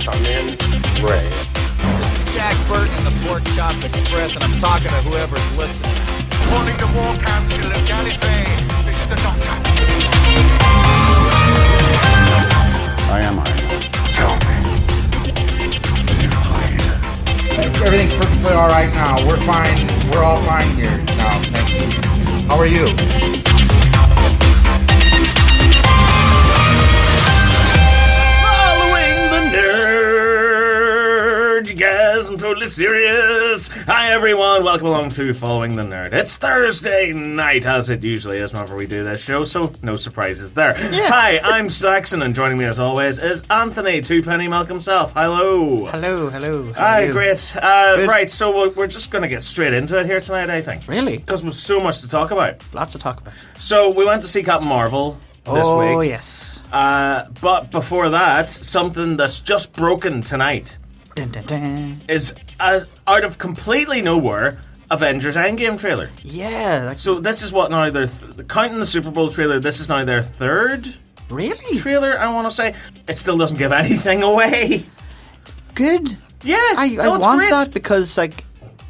Come in, Ray. This is Jack Burton in the Pork Chop Express, and I'm talking to whoever's listening. Calling the War Council of Gallifrey. This is the Doctor. I am Iron Man. Tell me. Do you bleed? Everything's perfectly all right now. We're fine. We're all fine here now. Thank you. How are you? Following the nerd. You guys, I'm totally serious. Hi, everyone. Welcome along to Following the Nerd. It's Thursday night, as it usually is whenever we do this show, so no surprises there. Yeah. Hi, I'm Saxon, and joining me as always is Anthony, Twopenny Milk himself. Hello. Hello. Hi, great. Right, so we're just going to get straight into it here tonight, I think. Really? Because there's so much to talk about. Lots to talk about. So we went to see Captain Marvel this week. Oh, yes. But before that, something that's just broken tonight Dun, dun, dun. is out of completely nowhere Avengers Endgame trailer. Yeah. So this is what now they're counting the Super Bowl trailer. This is now their third Really? trailer. I want to say it still doesn't give anything away. Good. Yeah, I it's want great. that because, like,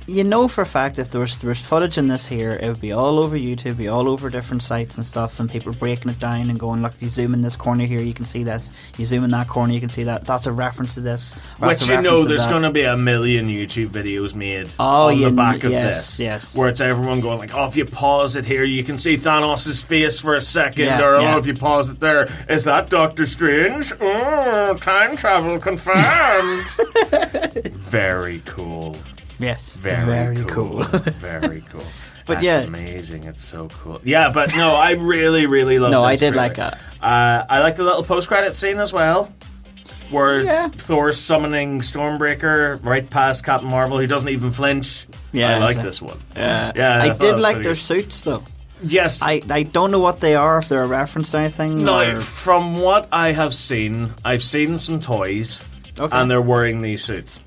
you know for a fact if there was footage in this here, it would be all over YouTube, be all over different sites and stuff, and people breaking it down and going, look, you zoom in this corner here, you can see this. You zoom in that corner, you can see that. That's a reference to this. Which you know, there's going to be a million YouTube videos made on the back of this. Yes. Where it's everyone going like, oh, if you pause it here, you can see Thanos' face for a second. Yeah, or, yeah. oh, if you pause it there, is that Doctor Strange? Oh, time travel confirmed. Very cool. Yes. Very cool. Very cool. But That's yeah. amazing. It's so cool. Yeah, but no, I really, really love No, this I did trailer. like that. I like the little post-credit scene as well, where Yeah. Thor's summoning Stormbreaker right past Captain Marvel, who doesn't even flinch. Yeah, I like exactly. this one. Yeah, I I thought it did was like pretty their good. suits though. Yes. I don't know what they are, if they're a reference to anything. No, or... from what I have seen, I've seen some toys, Okay. and they're wearing these suits.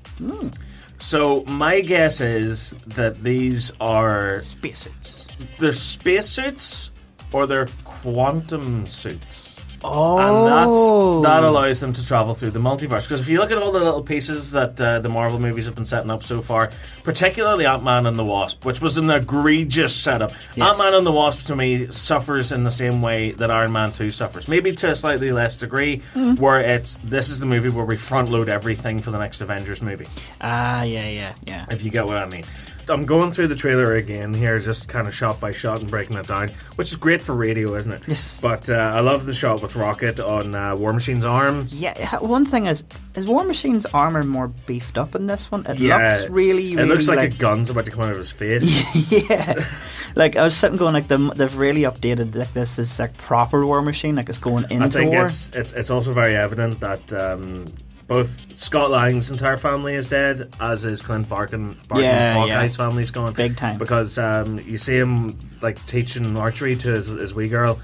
So my guess is that these are spacesuits. they're spacesuits or they're quantum suits. Oh, And that allows them to travel through the multiverse. Because if you look at all the little pieces that the Marvel movies have been setting up so far, particularly Ant-Man and the Wasp, which was an egregious setup. Yes. Ant-Man and the Wasp, to me, suffers in the same way that Iron Man 2 suffers. Maybe to a slightly less degree, where this is the movie where we front-load everything for the next Avengers movie. yeah. If you get what I mean. I'm going through the trailer again here, just kind of shot by shot and breaking it down, which is great for radio, isn't it? Yes. But I love the shot with Rocket on War Machine's arm. Yeah, one thing is War Machine's armor more beefed up in this one? It Yeah, looks really It looks like, like a gun's about to come out of his face. yeah. Like, I was sitting going, like, they've really updated, like, this is, like, proper War Machine, like, it's going into I think war. it's also very evident that both Scott Lang's entire family is dead, as is Clint Barton Hawkeye's family's gone. Big time. Because you see him, like, teaching archery to his wee girl,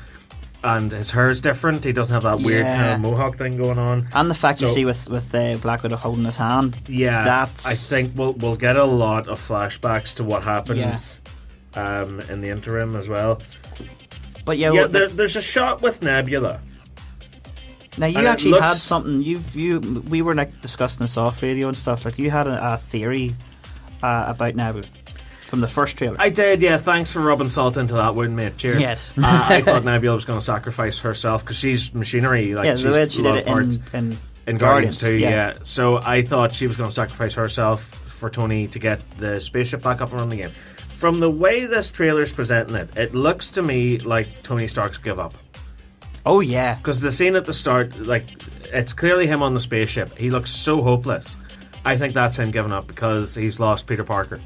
and his hair's different. He doesn't have that weird kind of mohawk thing going on. And the fact you So- see with Black Widow holding his hand. Yeah, That's... I think we'll get a lot of flashbacks to what happened Yeah. in the interim as well. But yeah, Yeah, there's a shot with Nebula. now you and it actually looks- had something, we were, like, discussing this off radio and stuff, like, you had a theory about Nabu from the first trailer. I did, yeah. Thanks for rubbing salt into that wound, mate. Cheers. Yes. I thought Nebula was going to sacrifice herself because she's machinery. Like, yeah, she's the way she did a lot it of parts in Guardians too. Yeah. So I thought she was going to sacrifice herself for Tony to get the spaceship back up and running again. From the way this trailer's presenting it, it looks to me like Tony Stark's give up. Oh, yeah. Because the scene at the start, like, it's clearly him on the spaceship. He looks so hopeless. I think that's him giving up because he's lost Peter Parker.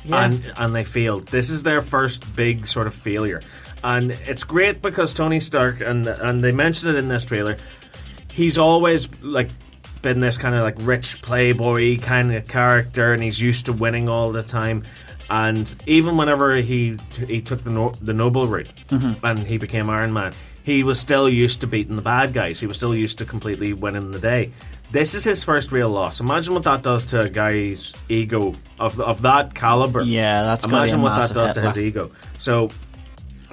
Yeah. And they failed. This is their first big sort of failure. And it's great because Tony Stark, and they mentioned it in this trailer, he's always, like, been this kind of, like, rich playboy kind of character, and he's used to winning all the time. And even whenever he took the noble route and he became Iron Man, he was still used to beating the bad guys. He was still used to completely winning the day. This is his first real loss. Imagine what that does to a guy's ego of that caliber. Yeah, that's gotta be Imagine a what that massive does to hit, his ego. So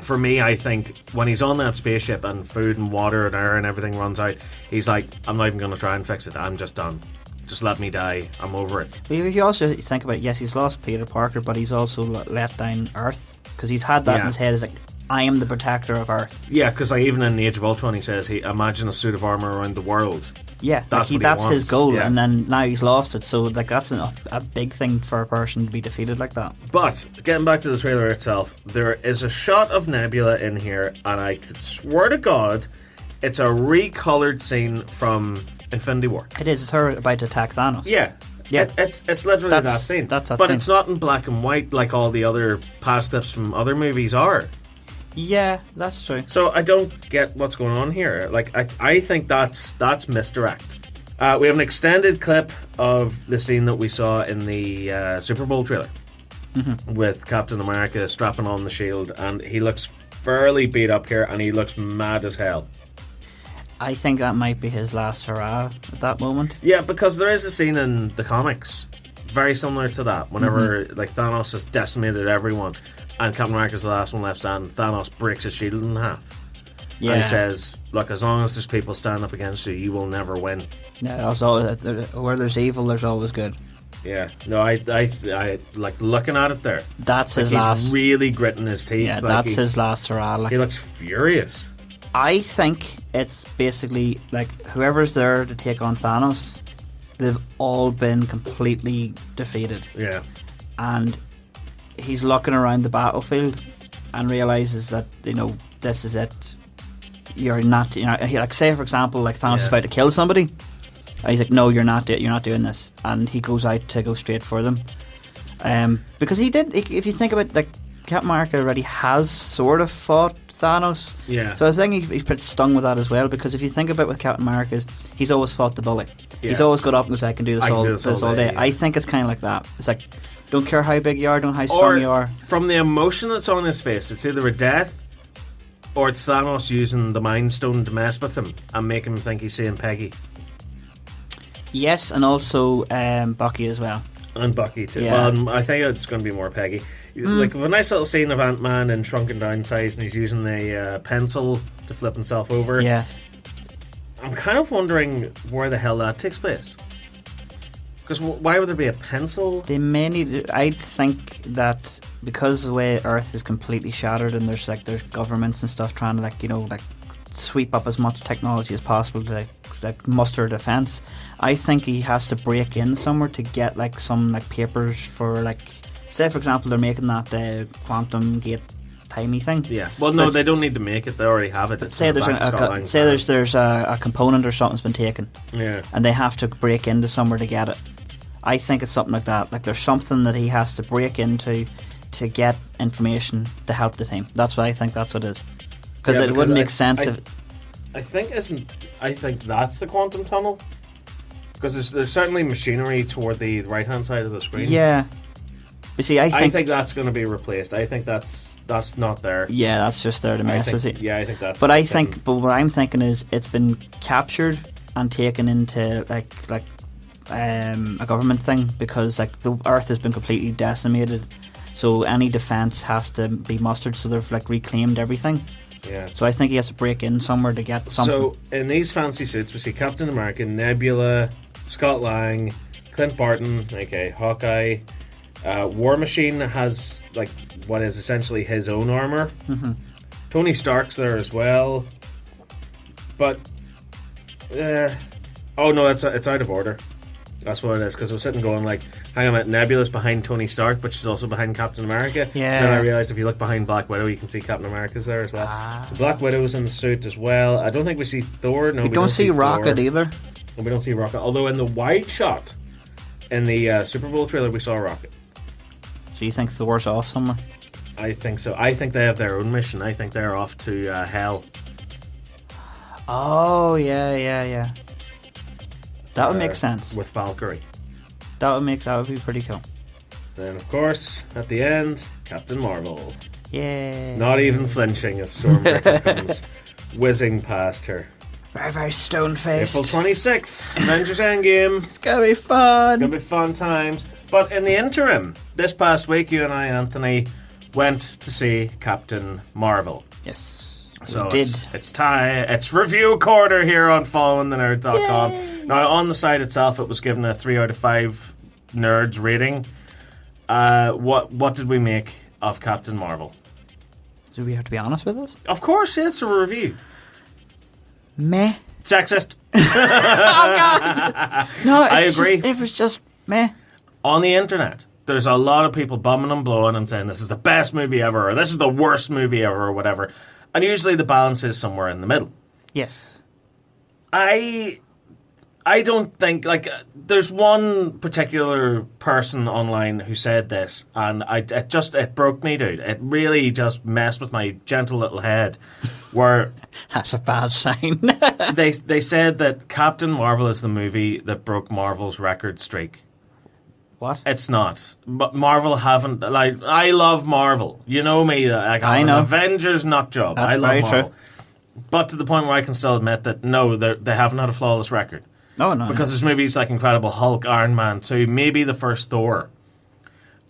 for me, I think when he's on that spaceship and food and water and air and everything runs out, he's like, I'm not even going to try and fix it. I'm just done. Just let me die. I'm over it. But if you also think about it, yes, he's lost Peter Parker, but he's also let down Earth, because he's had that in his head. He's like, I am the protector of Earth. Yeah, because like, even in the Age of Ultron, he says, imagine a suit of armor around the world. Yeah, that's that's his goal, yeah. and then now he's lost it. So like that's a big thing for a person to be defeated like that. But getting back to the trailer itself, there is a shot of Nebula in here, and I could swear to God, it's a recolored scene from Infinity War. It is. It's her about to attack Thanos. Yeah. Yeah. It's literally that scene. That's that but scene. It's not in black and white like all the other past clips from other movies are. Yeah, that's true. So I don't get what's going on here. Like I think that's misdirect. We have an extended clip of the scene that we saw in the Super Bowl trailer with Captain America strapping on the shield, and he looks fairly beat up here, and he looks mad as hell. I think that might be his last hurrah at that moment. Yeah, because there is a scene in the comics very similar to that. Whenever like Thanos has decimated everyone, and Captain America's the last one left standing, Thanos breaks his shield in half. Yeah. And he says, look, as long as there's people stand up against you, you will never win. Yeah, also where there's evil, there's always good. Yeah. No, I like looking at it there. That's like his he's last. really gritting his teeth. Yeah, like that's his last hurrah. Like, he looks furious. I think it's basically like whoever's there to take on Thanos, they've all been completely defeated. Yeah. And he's looking around the battlefield and realizes that, you know, this is it. You're not, you know, like say for example, like Thanos is about to kill somebody, and he's like, no, you're not doing this, and he goes out to go straight for them, because he did. If you think about, like, Captain America already has sort of fought Thanos, yeah. So I think he's pretty stung with that as well, because if you think about with Captain America, he's always fought the bully. Yeah. He's always got up and goes, I can do this all day. Yeah. I think it's kind of like that. It's like, don't care how big you are, don't how strong you are. From the emotion that's on his face, it's either a death, or it's Thanos using the Mind Stone to mess with him and make him think he's saying Peggy. Yes, and also Bucky as well. And Bucky too. Yeah. Well, I think it's going to be more Peggy. Like a nice little scene of Ant-Man in shrunken down size, and he's using a pencil to flip himself over. Yes. I'm kind of wondering where the hell that takes place. Because why would there be a pencil? They may need. I think that because the way Earth is completely shattered, and there's governments and stuff trying to sweep up as much technology as possible to muster a defense. I think he has to break in somewhere to get some papers for say for example they're making that quantum gate timey thing. Yeah. Well, no, they don't need to make it. They already have it. Say there's a component or something's been taken. Yeah. And they have to break into somewhere to get it. I think it's something like that. Like there's something that he has to break into to get information to help the team. That's what I think. That's what it is. Because it wouldn't make sense if. I think that's the quantum tunnel. Because there's certainly machinery toward the right hand side of the screen. Yeah. You see, I think that's going to be replaced. I think that's not there. Yeah, that's just there to mess with it. Yeah, I think that's. But what I'm thinking is it's been captured and taken into a government thing, because the Earth has been completely decimated, so any defense has to be mustered. So they've reclaimed everything. Yeah. So I think he has to break in somewhere to get something. So in these fancy suits, we see Captain America, Nebula, Scott Lang, Clint Barton, aka Hawkeye. War Machine has what is essentially his own armor. Mm-hmm. Tony Stark's there as well, but oh no, it's out of order. That's what it is, because I was sitting going hang on a minute, Nebula's behind Tony Stark, but she's also behind Captain America. Yeah. Then I realised if you look behind Black Widow, you can see Captain America's there as well. So Black Widow's in the suit as well. I don't think we see Thor. No, we don't see Rocket Thor. either. And we don't see Rocket, although in the wide shot in the Super Bowl trailer we saw Rocket. So you think Thor's off somewhere? I think so. I think they have their own mission. I think they're off to hell. Oh, yeah. That would make sense. With Valkyrie. That would be pretty cool. Then, of course, at the end, Captain Marvel. Yeah. Not even flinching as Stormbreaker comes whizzing past her. Very, very stone-faced. April 26th, Avengers Endgame. It's gonna be fun. It's gonna be fun times. But in the interim, this past week, you and I, Anthony, went to see Captain Marvel. Yes. So we did. it's time. It's review corner here on followingthenerd.com. Now, on the site itself, it was given a 3 out of 5 nerds rating. What did we make of Captain Marvel? Do we have to be honest with us? Of course, it's a review. Meh. Sexist. Oh God. No, I agree. It was just meh. On the internet, there's a lot of people bumming and blowing and saying this is the best movie ever, or this is the worst movie ever, or whatever. And usually the balance is somewhere in the middle. Yes. I don't think, there's one particular person online who said this, and it broke me, dude. It really just messed with my gentle little head, where That's a bad sign. they said that Captain Marvel is the movie that broke Marvel's record streak. What? It's not. But Marvel haven't, I love Marvel. You know me, I'm I know. an Avengers nut job. That's I love very Marvel. true. But to the point where I can still admit that, no, they haven't had a flawless record. Oh, no. Because there's movies like Incredible Hulk, Iron Man 2, maybe the first Thor.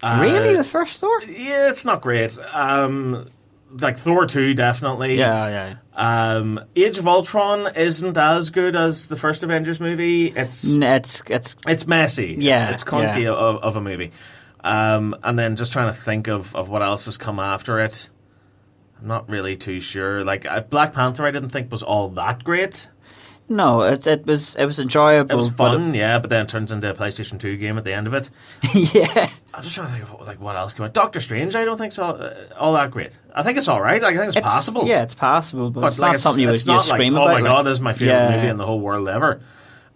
Really? The first Thor? Yeah, it's not great. Thor 2, definitely. Yeah. Age of Ultron isn't as good as the first Avengers movie. It's messy. Yeah, It's clunky of a movie. And then just trying to think of what else has come after it. I'm not really too sure. Black Panther I didn't think was all that great. No, it was enjoyable. It was fun, but then it turns into a PlayStation 2 game at the end of it. Yeah. I'm just trying to think of what else came out. Doctor Strange, I don't think it's all that great. I think it's all right. I think it's passable. Yeah, it's passable, but it's not something you would scream oh about. Oh my god, this is my favourite movie in the whole world ever.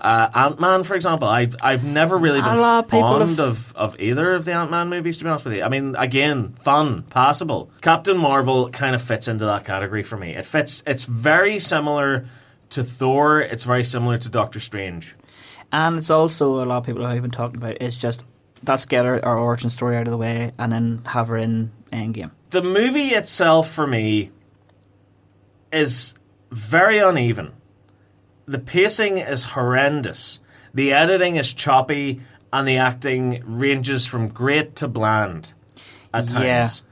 Ant-Man, for example, I've never really been fond of either of the Ant-Man movies, to be honest with you. I mean, again, fun, passable. Captain Marvel kind of fits into that category for me. It's very similar to Thor, it's very similar to Doctor Strange. And it's also, a lot of people have been talking about, it's just, let's get our origin story out of the way and then have her in Endgame. The movie itself, for me, is very uneven. The pacing is horrendous. The editing is choppy, and the acting ranges from great to bland at times.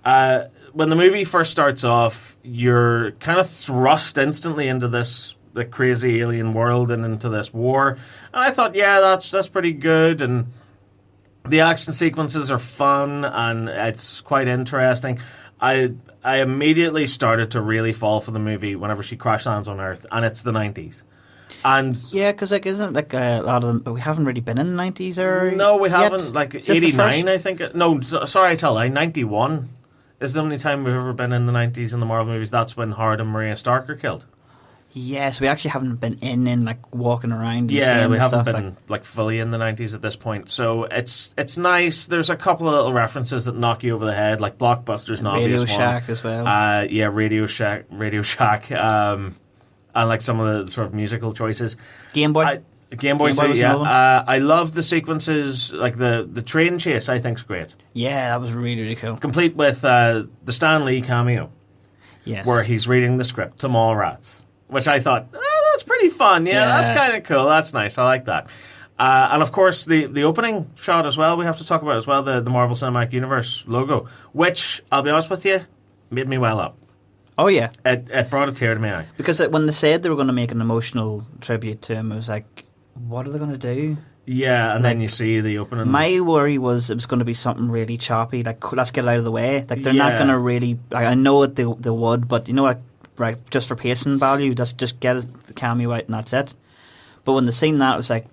Yeah. When the movie first starts off, you're kind of thrust instantly into the crazy alien world and into this war. And I thought, that's pretty good, and the action sequences are fun, and it's quite interesting. I immediately started to really fall for the movie whenever she crash lands on Earth, and it's the 90s. And yeah, because isn't a lot of them? We haven't really been in the 90s, or no, we haven't. Yet. 89, I think. No, sorry, I tell lie. 91 is the only time we've ever been in the 90s in the Marvel movies. That's when Howard and Maria Stark are killed. Yes, we actually haven't been in walking around. And we haven't stuff, been fully in the 90s at this point. So it's nice. There's a couple of little references that knock you over the head, like Blockbuster's an obvious one. Radio Shack as well. Radio Shack, and like some of the sort of musical choices. Game Boy too, yeah. I love the sequences, like the train chase. I think's great. Yeah, that was really, really cool. Complete with the Stan Lee cameo. Yes, where he's reading the script to Mallrats. Which I thought, that's pretty fun. Yeah, that's kind of cool. That's nice. I like that. And of course, the opening shot as well, we have to talk about as well, the Marvel Cinematic Universe logo, which, I'll be honest with you, made me well up. Oh, yeah. It brought a tear to my eye. Because when they said they were going to make an emotional tribute to him, I was like, what are they going to do? Yeah, and then you see the opening. My worry was it was going to be something really choppy, like, let's get it out of the way. Like, they're not going to really... I know they would, but, you know, like, right, just for pacing value, just get the cameo out and that's it. But when they seen that, it was like,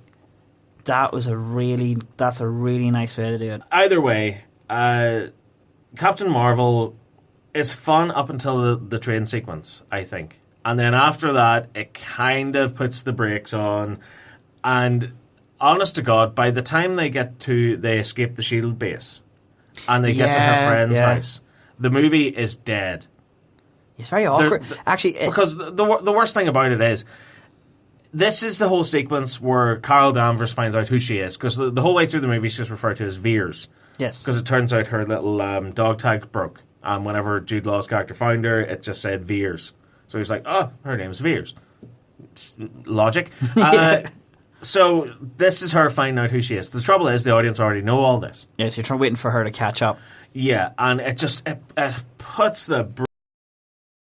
that's a really nice way to do it. Either way, Captain Marvel is fun up until the train sequence, I think. And then after that, it kind of puts the brakes on. And honest to God, by the time they escape the SHIELD base and they get to her friend's house, the movie is dead. It's very awkward. Actually, because the worst thing about it is, this is the whole sequence where Carol Danvers finds out who she is. Because the whole way through the movie, she's referred to as Veers. Yes. Because it turns out her little dog tag broke. And whenever Jude Law's character found her, it just said Veers. So he's like, oh, her name's Veers. It's logic. So this is her finding out who she is. The trouble is, the audience already know all this. Yes, you're waiting for her to catch up. Yeah, and it puts the